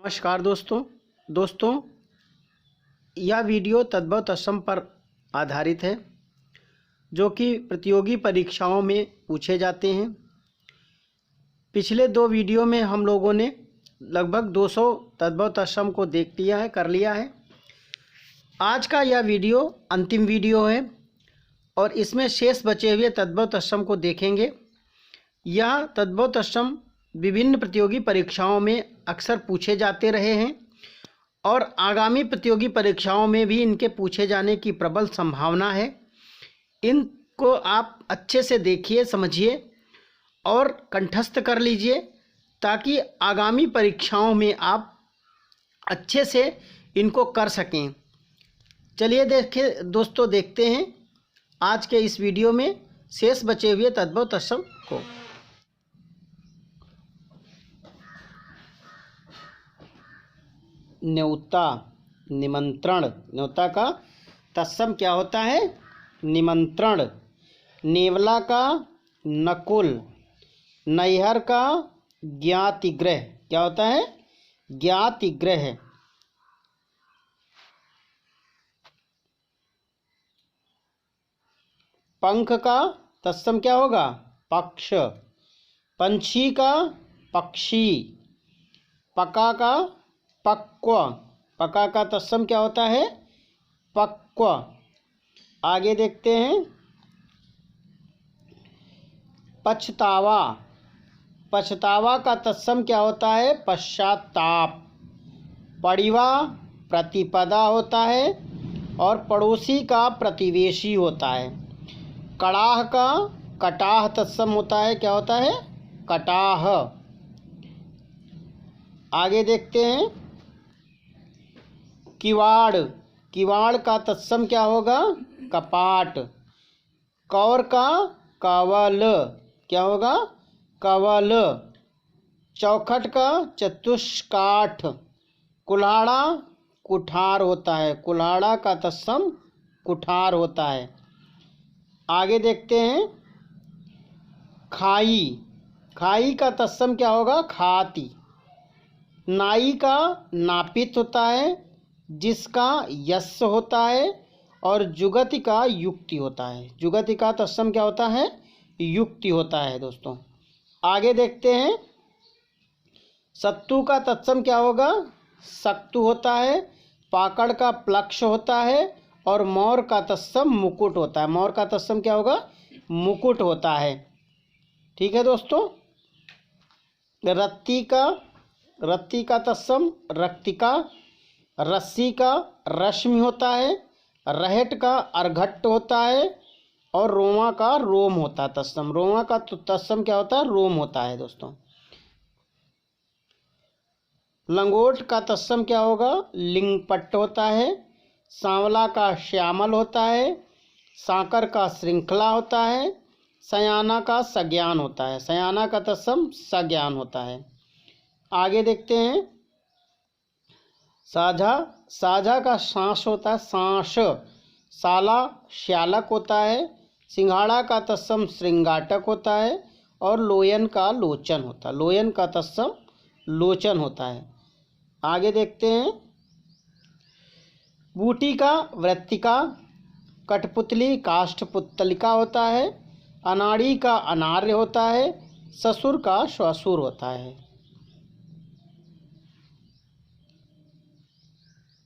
नमस्कार दोस्तों यह वीडियो तद्भव तत्सम पर आधारित है जो कि प्रतियोगी परीक्षाओं में पूछे जाते हैं। पिछले दो वीडियो में हम लोगों ने लगभग 200 तद्भव तत्सम को कर लिया है। आज का यह वीडियो अंतिम वीडियो है और इसमें शेष बचे हुए तद्भव तत्सम को देखेंगे। यह तद्भव तत्सम विभिन्न प्रतियोगी परीक्षाओं में अक्सर पूछे जाते रहे हैं और आगामी प्रतियोगी परीक्षाओं में भी इनके पूछे जाने की प्रबल संभावना है। इनको आप अच्छे से देखिए, समझिए और कंठस्थ कर लीजिए ताकि आगामी परीक्षाओं में आप अच्छे से इनको कर सकें। चलिए देखते हैं आज के इस वीडियो में शेष बचे हुए तद्भव तत्सम को। न्योता, निमंत्रण। न्योता का तत्सम क्या होता है? निमंत्रण। नेवला का नकुल। नैहर का ज्ञातिगृह। क्या होता है? ज्ञातिगृह। पंख का तत्सम क्या होगा? पक्ष। पंछी का पक्षी। पका का पक्व। पका का तत्सम क्या होता है? पक्व। आगे देखते हैं। पछतावा। पछतावा का तत्सम क्या होता है? पश्चाताप। पड़िवा प्रतिपदा होता है और पड़ोसी का प्रतिवेशी होता है। कड़ाह का कटाह तत्सम होता है। क्या होता है? कटाह। आगे देखते हैं। किवाड़। किवाड़ का तत्सम क्या होगा? कपाट। कौर का कवल। क्या होगा? कवल। चौखट का चतुष्काठ। कुल्हाड़ा कुठार होता है। कुल्हाड़ा का तत्सम कुठार होता है। आगे देखते हैं। खाई। खाई का तत्सम क्या होगा? खाती। नाई का नापित होता है जिसका यस्य होता है और जुगति का युक्ति होता है। जुगति का तत्सम क्या होता है? युक्ति होता है दोस्तों। आगे देखते हैं। सत्तू का तत्सम क्या होगा? सक्तु होता है। पाकड़ का प्लक्ष होता है और मोर का तत्सम मुकुट होता है। मोर का तत्सम क्या होगा? मुकुट होता है। ठीक है दोस्तों। रत्ती का तत्सम रक्तिका। रस्सी का रश्मि होता है। रहेट का अर्घट्ट होता है और रोमा का रोम होता है तत्सम। रोमा का तत्सम क्या होता है? रोम होता है दोस्तों। लंगोट का तत्सम क्या होगा? लिंगपट्ट होता है। सांवला का श्यामल होता है। साकर का श्रृंखला होता है। सयाना का सज्ञान होता है। सयाना का तत्सम सज्ञान होता है। आगे देखते हैं। साझा। साझा का सांस होता है। सांस। साला श्यालक होता है। सिंघाड़ा का तत्सम श्रृंगाटक होता है और लोयन का लोचन होता है। लोयन का तत्सम लोचन होता है। आगे देखते हैं। बूटी का वृत्तिका। कठपुतली काष्ठपुतलिका होता है। अनाड़ी का अनार्य होता है। ससुर का श्वसुर होता है।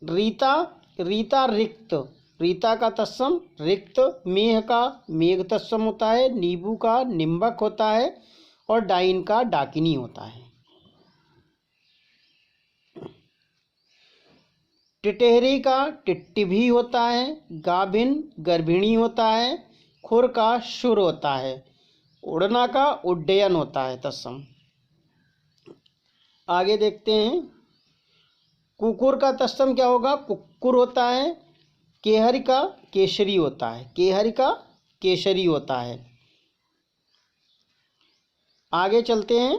रीता। रीता रिक्त। रीता का तत्सम रिक्त। मेह का मेघ तत्सम होता है। नींबू का निम्बक होता है और डाइन का डाकिनी होता है। टिटहरी का टिट्टिभी होता है। गाभिन गर्भिणी होता है। खुर का शुर होता है। उड़ना का उड्डयन होता है तत्सम। आगे देखते हैं। कुकुर का तत्सम क्या होगा? कुक्कुर होता है। केहरी का केसरी होता है। केहरी का केसरी होता है। आगे चलते हैं।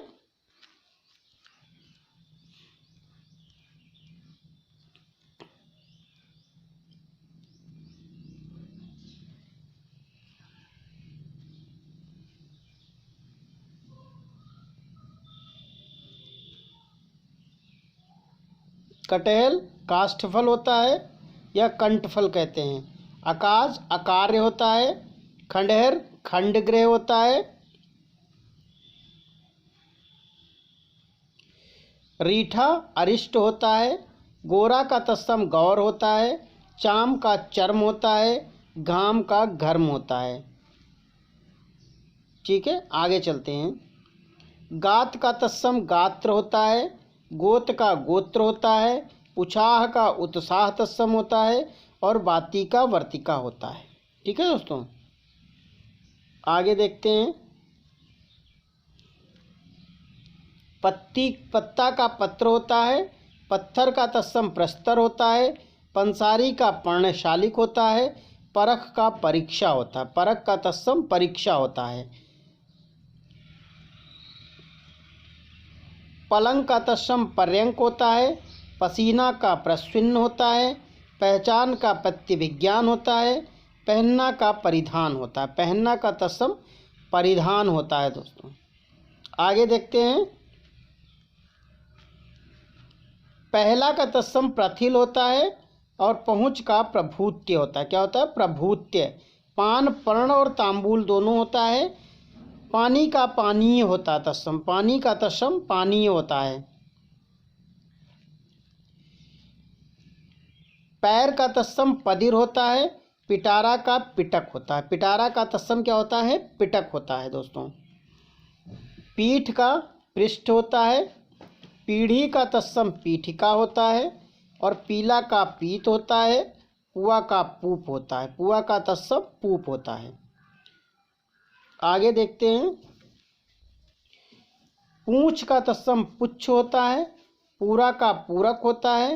कटहल काष्ठफल होता है या कंठफल कहते हैं। अकाज अकार्य होता है। खंडहर खंडग्रह होता है। रीठा अरिष्ट होता है। गोरा का तत्सम गौर होता है। चाम का चर्म होता है। घाम का घर्म होता है। ठीक है, आगे चलते हैं। गात का तत्सम गात्र होता है। गोत का गोत्र होता है। उछाह का उत्साह तत्सम होता है और बाती का वर्तिका होता है। ठीक है दोस्तों, आगे देखते हैं। पत्ता का पत्र होता है। पत्थर का तत्सम प्रस्तर होता है। पंसारी का पर्णशालिक होता है। परख का परीक्षा होता है। परख का तत्सम परीक्षा होता है। पलंग का तत्सम पर्यंक होता है। पसीना का प्रस्विन्न होता है। पहचान का प्रतिविज्ञान होता है। पहनना का परिधान होता है। पहनना का तत्सम परिधान होता है। दोस्तों आगे देखते हैं। पहला का तत्सम प्रथिल होता है और पहुँच का प्रभूत्य होता है। क्या होता है? प्रभूत्य। पान पर्ण और तांबूल दोनों होता है। पानी का पानीय होता है तत्सम। पानी का तत्सम पानीय होता है। पैर का तत्सम पदिर होता है। पिटारा का पिटक होता है। पिटारा का तत्सम क्या होता है? पिटक होता है। दोस्तों पीठ का पृष्ठ होता है। पीढ़ी का तत्सम पीठिका होता है और पीला का पीत होता है। पुआ का पूप होता है। पुआ का तत्सम पूप होता है। आगे देखते हैं। पूंछ का तत्सम पुच्छ होता है। पूरा का पूरक होता है।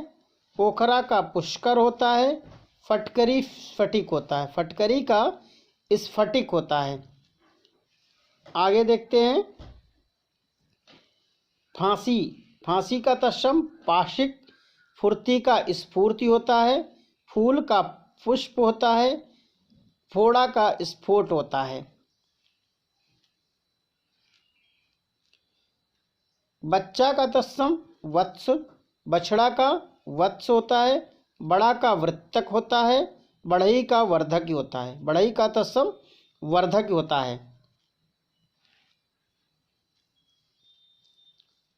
पोखरा का पुष्कर होता है। फटकरी स्फटिक होता है। फटकरी का स्फटिक होता है। आगे देखते हैं। फांसी। फांसी का तत्सम पाशिक। फुर्ती का स्फूर्ति होता है। फूल का पुष्प होता है। फोड़ा का स्फोट होता है। बच्चा का तत्सम वत्स। बछड़ा का वत्स होता है। बड़ा का वृत्तक होता है। बढ़ई का वर्धक होता है। बढ़ई का तत्सम वर्धक होता है।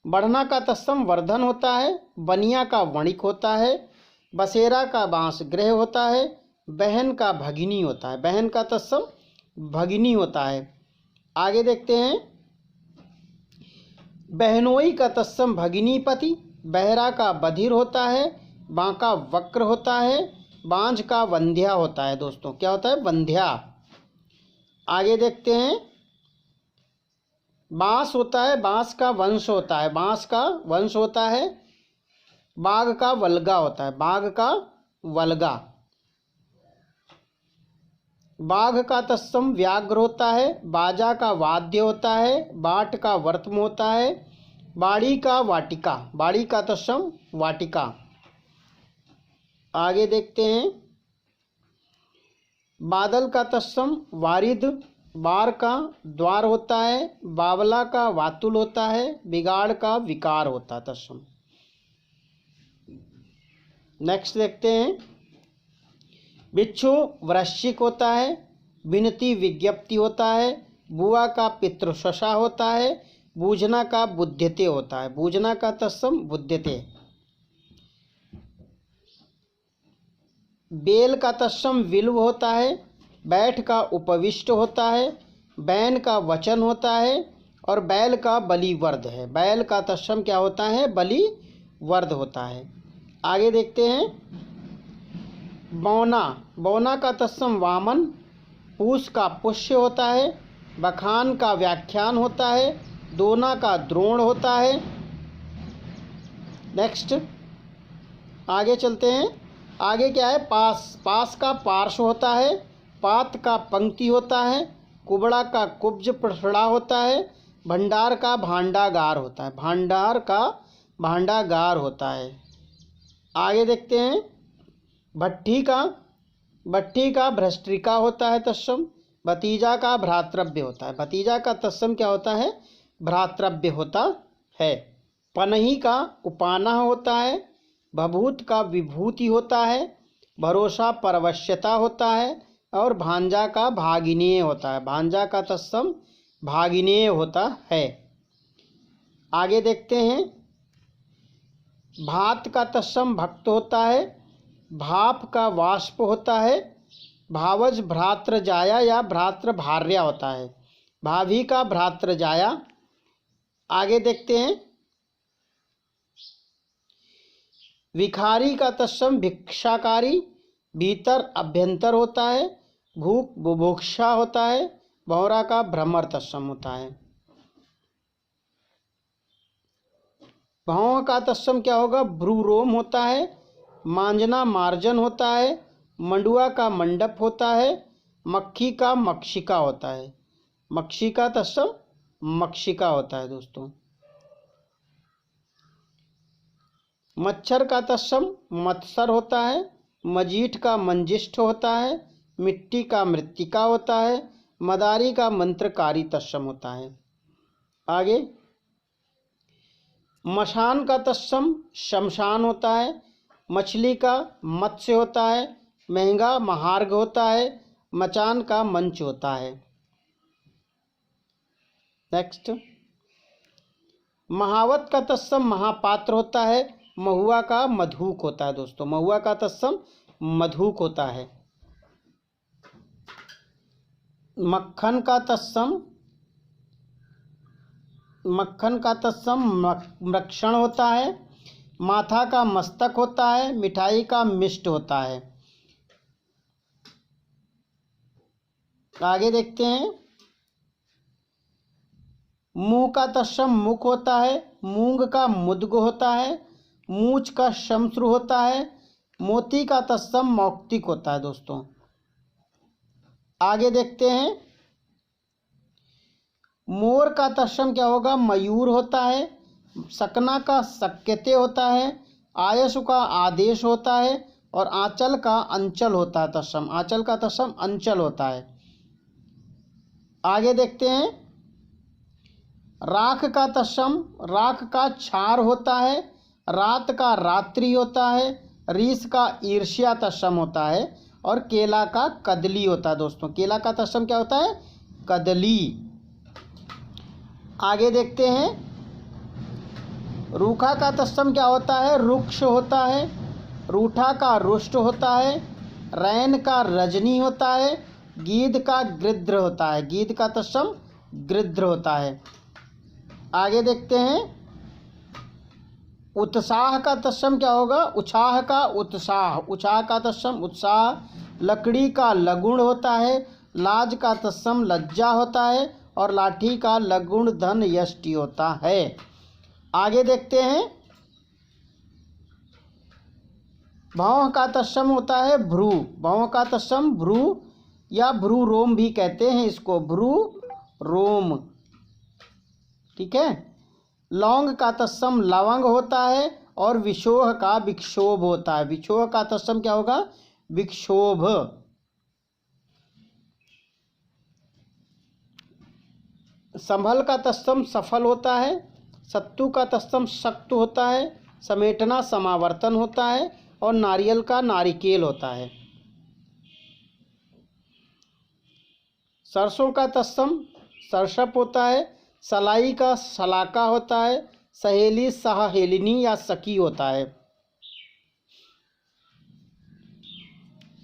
बढ़ना का तत्सम वर्धन होता है। बनिया का वणिक होता है। बसेरा का बांस गृह होता है। बहन का भगिनी होता है। बहन का तत्सम भगिनी होता है। आगे देखते हैं। बहनोई का तत्सम भगिनीपति। बहरा का बधिर होता है। बांका वक्र होता है। बांझ का वंध्या होता है। दोस्तों क्या होता है? वंध्या। आगे देखते हैं। बांस होता है। बांस का वंश होता है। बांस का वंश होता है। बाघ का वल्गा होता है। बाघ का वल्गा। बाघ का तत्सम व्याघ्र होता है। बाजा का वाद्य होता है। बाट का वर्तम होता है। बाड़ी का वाटिका। बाड़ी का तत्सम वाटिका। आगे देखते हैं। बादल का तत्सम वारिद। बार का द्वार होता है। बावला का वातुल होता है। बिगाड़ का विकार होता है तत्सम। नेक्स्ट देखते हैं। बिच्छू वृश्चिक होता है। विनती विज्ञप्ति होता है। बुआ का पितृशशा होता है। बूझना का बुध्यते होता है। बूझना का तत्सम बुध्यते। बेल का तत्सम विल्व होता है। बैठ का उपविष्ट होता है। बैन का वचन होता है और बैल का बलिवर्द है। बैल का तत्सम क्या होता है? बलिवर्द होता है। आगे देखते हैं। बौना। बौना का तत्सम वामन। पूस का पुष्य होता है। बखान का व्याख्यान होता है। दोना का द्रोण होता है। नेक्स्ट आगे चलते हैं। आगे क्या है? पास। पास का पार्श्व होता है। पात का पंक्ति होता है। कुबड़ा का कुब्ज पसड़ा होता है। भंडार का भांडागार होता है। भांडार का भांडागार होता है। आगे देखते हैं। भट्टी का भ्रष्टिका होता है तत्सम। भतीजा का भ्रातृव्य होता है। भतीजा का तत्सम क्या होता है? भ्रातृव्य होता है। पनही का उपाना होता है। भभूत का विभूति होता है, भरोसा परवश्यता होता है, और भांजा का भागिनेय होता है। भांजा का तत्सम भागिनेय होता है। आगे देखते हैं। भात का तत्सम भक्त होता है, भाप का वाष्प होता है, भावज भ्रातृ जाया या भ्रातृ भार्या होता है, भाभी का भ्रातृ जाया। आगे देखते हैं। विखारी का तत्सम भिक्षाकारी, भीतर अभ्यंतर होता है, भूख बुभुक्षा होता है, भौरा का भ्रमर तत्सम होता है। भाव का तत्सम क्या होगा? भ्रूरोम होता है, मांजना मार्जन होता है, मंडुआ का मंडप होता है, मक्खी का मक्षिका होता है। मक्षी का तत्सम मक्षिका होता है दोस्तों। मच्छर का तत्सम मत्सर होता है, मजीठ का मंजिष्ठ होता है, मिट्टी का मृत्तिका होता है, मदारी का मंत्रकारी तत्सम होता है। आगे मशान का तत्सम शमशान होता है, मछली का मत्स्य होता है, महंगा महार्ग होता है, मचान का मंच होता है। नेक्स्ट, महावत का तत्सम महापात्र होता है, महुआ का मधुक होता है दोस्तों। महुआ का तत्सम मधुक होता है। मक्खन का तत्सम मक्षण होता है, माथा का मस्तक होता है, मिठाई का मिष्ट होता है। आगे देखते हैं। मुंह का तत्सम मुख होता है, मूंग का मुद्ग होता है, मूछ का शमश्रु होता है, मोती का तत्सम मौक्तिक होता है दोस्तों। आगे देखते हैं। मोर का तत्सम क्या होगा? मयूर होता है, सकना का सक्यते होता है, आयसु का आदेश होता है, और आंचल का अंचल होता है तत्सम। आंचल का तत्सम अंचल होता है। आगे देखते हैं। राख का तत्सम राख का क्षार होता है, रात का रात्रि होता है, रीस का ईर्ष्या तत्सम होता है, और केला का कदली होता है दोस्तों। केला का तत्सम क्या होता है? कदली। आगे देखते हैं। रूखा का तत्सम क्या होता है? रुक्ष होता है, रूठा का रुष्ट होता है, रैन का रजनी होता है, गीध का गृध्र होता है। गीध का तत्सम गृध्र होता है। आगे देखते हैं। उत्साह का तत्सम क्या होगा? उछाह का उत्साह। उछाह का तत्सम उत्साह। लकड़ी का लगुण होता है, लाज का तत्सम लज्जा होता है, और लाठी का लगुण धन यष्टि होता है। आगे देखते हैं। भौं का तत्सम होता है भ्रू। भौं का तत्सम भ्रू या भ्रू रोम भी कहते हैं इसको, भ्रू रोम। ठीक है। लौंग का तत्सम लवंग होता है, और विशोह का विक्षोभ होता है। विक्षोह का तत्सम क्या होगा? विक्षोभ। संभल का तत्सम सफल होता है, सत्तू का तत्सम शक्त होता है, समेटना समावर्तन होता है, और नारियल का नारिकेल होता है। सरसों का तत्सम सरसप होता है, सलाई का सलाका होता है, सहेली सहेलिनी या सखी होता है।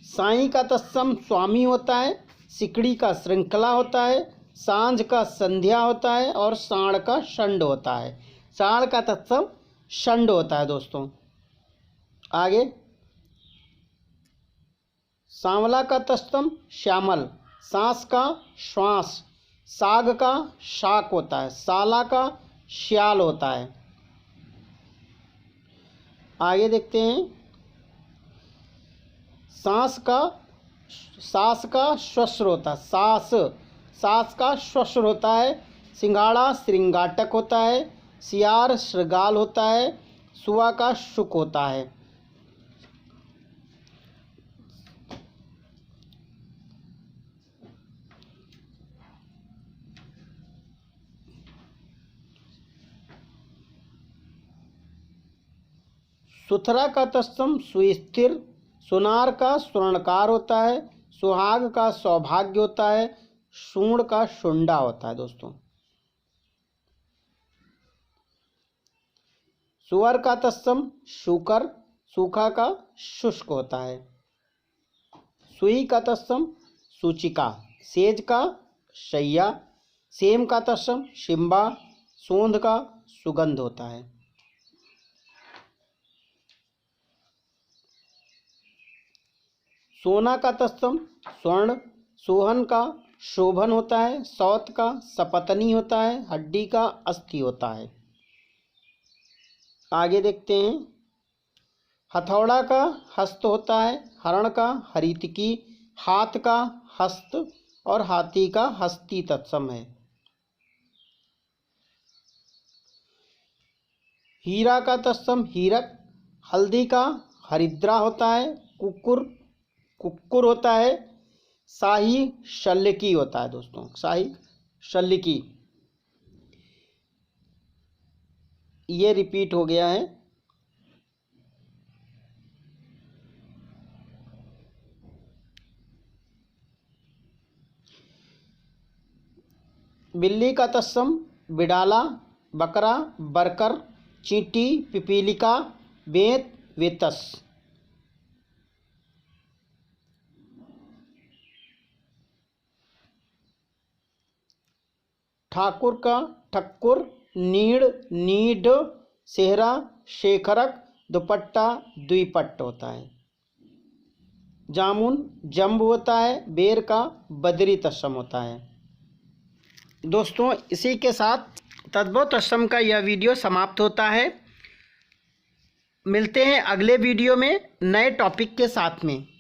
साई का तत्सम स्वामी होता है, सिकड़ी का श्रृंखला होता है, सांझ का संध्या होता है, और साढ़ का षंड होता है। साढ़ का तत्सम षंड होता है दोस्तों। आगे सांवला का तत्सम श्यामल, सांस का श्वास, साग का शाक होता है, साला का श्याल होता है। आगे देखते हैं। सास का श्वश्र होता है, सास का श्वश्र होता है। सिंघाड़ा श्रृंगाटक होता है, सियार श्रृगाल होता है, सुआ का शुक होता है। सुथरा का तत्सम सुस्थिर, सुनार का स्वर्णकार होता है, सुहाग का सौभाग्य होता है, सूर्ण का शुंडा होता है दोस्तों। सुअर का तत्सम शूकर, सूखा का शुष्क होता है। सुई का तत्सम सूचिका, सेज का शैया, सेम का तत्सम शिम्बा, सोंध का सुगंध होता है। सोना का तत्सम स्वर्ण, सोहन का शोभन होता है, सौत का सपतनी होता है, हड्डी का अस्थि होता है। आगे देखते हैं। हथौड़ा का हस्त होता है, हरण का हरितकी, हाथ का हस्त और हाथी का हस्ती तत्सम है। हीरा का तत्सम हीरक, हल्दी का हरिद्रा होता है, कुक्कुर होता है, शाही शल्यकी होता है दोस्तों, शाही शल्यकी। ये रिपीट हो गया है। बिल्ली का तत्सम बिडाला, बकरा बरकर, चींटी पिपीलिका, बेंत वेतस। ठाकुर का ठक्कुर, नीड़ नीड, सेहरा शेखरक, दुपट्टा द्विपट्ट होता है। जामुन जम्ब होता है, बेर का बदरी तत्सम होता है। दोस्तों इसी के साथ तद्भव तत्सम का यह वीडियो समाप्त होता है। मिलते हैं अगले वीडियो में नए टॉपिक के साथ में।